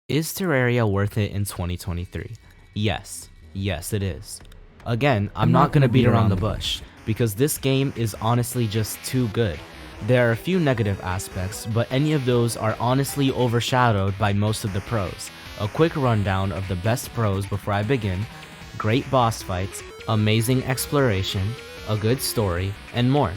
Is Terraria worth it in 2023? Yes. Yes, it is. Again, I'm not gonna beat around the bush, because this game is honestly just too good. There are a few negative aspects, but any of those are honestly overshadowed by most of the pros. A quick rundown of the best pros before I begin: great boss fights, amazing exploration, a good story, and more.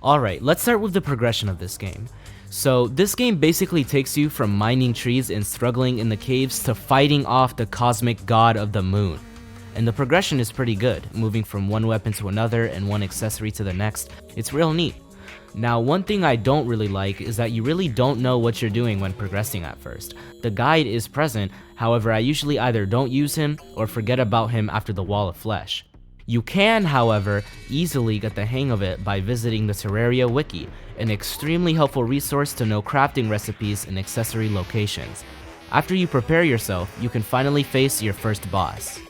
Alright, let's start with the progression of this game. So this game basically takes you from mining trees and struggling in the caves to fighting off the cosmic god of the moon. And the progression is pretty good, moving from one weapon to another and one accessory to the next. It's real neat. Now, one thing I don't really like is that you really don't know what you're doing when progressing at first. The guide is present, however I usually either don't use him or forget about him after the Wall of Flesh. You can, however, easily get the hang of it by visiting the Terraria Wiki, an extremely helpful resource to know crafting recipes and accessory locations. After you prepare yourself, you can finally face your first boss.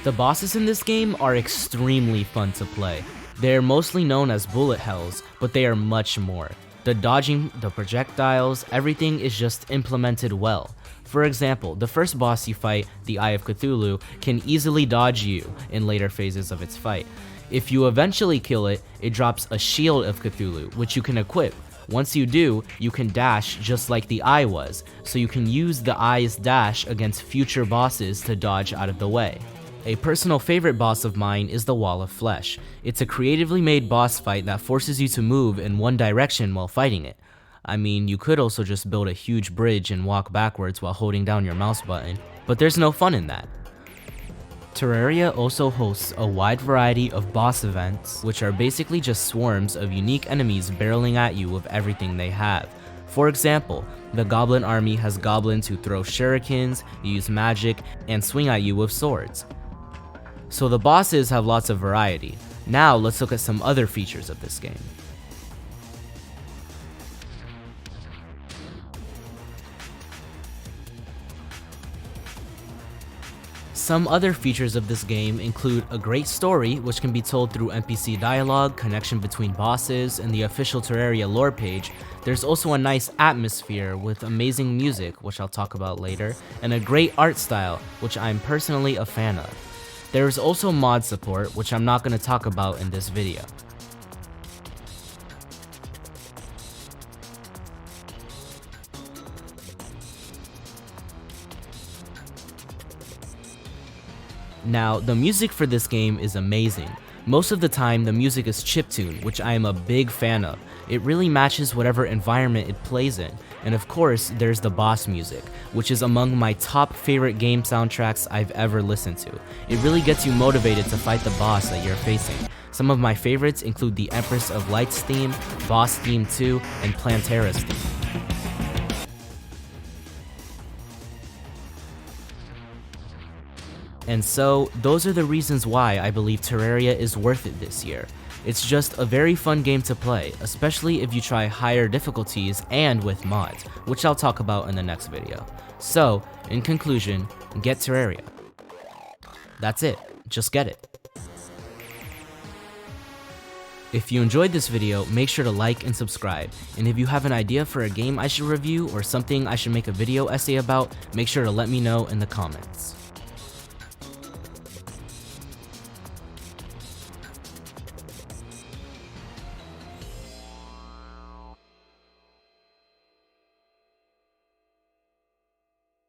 The bosses in this game are extremely fun to play. They are mostly known as bullet hells, but they are much more. The dodging, the projectiles, everything is just implemented well. For example, the first boss you fight, the Eye of Cthulhu, can easily dodge you in later phases of its fight. If you eventually kill it, it drops a Shield of Cthulhu, which you can equip. Once you do, you can dash just like the Eye was, so you can use the Eye's dash against future bosses to dodge out of the way. A personal favorite boss of mine is the Wall of Flesh. It's a creatively made boss fight that forces you to move in one direction while fighting it. I mean, you could also just build a huge bridge and walk backwards while holding down your mouse button, but there's no fun in that. Terraria also hosts a wide variety of boss events, which are basically just swarms of unique enemies barreling at you with everything they have. For example, the Goblin Army has goblins who throw shurikens, use magic, and swing at you with swords. So the bosses have lots of variety. Now let's look at some other features of this game. Some other features of this game include a great story, which can be told through NPC dialogue, connection between bosses, and the official Terraria lore page. There's also a nice atmosphere with amazing music, which I'll talk about later, and a great art style, which I'm personally a fan of. There is also mod support, which I'm not going to talk about in this video. Now, the music for this game is amazing. Most of the time, the music is chiptune, which I am a big fan of. It really matches whatever environment it plays in. And of course, there's the boss music, which is among my top favorite game soundtracks I've ever listened to. It really gets you motivated to fight the boss that you're facing. Some of my favorites include the Empress of Light's theme, Boss Theme 2, and Plantera's theme. And so, those are the reasons why I believe Terraria is worth it this year. It's just a very fun game to play, especially if you try higher difficulties and with mods, which I'll talk about in the next video. So, in conclusion, get Terraria. That's it, just get it. If you enjoyed this video, make sure to like and subscribe, and if you have an idea for a game I should review or something I should make a video essay about, make sure to let me know in the comments.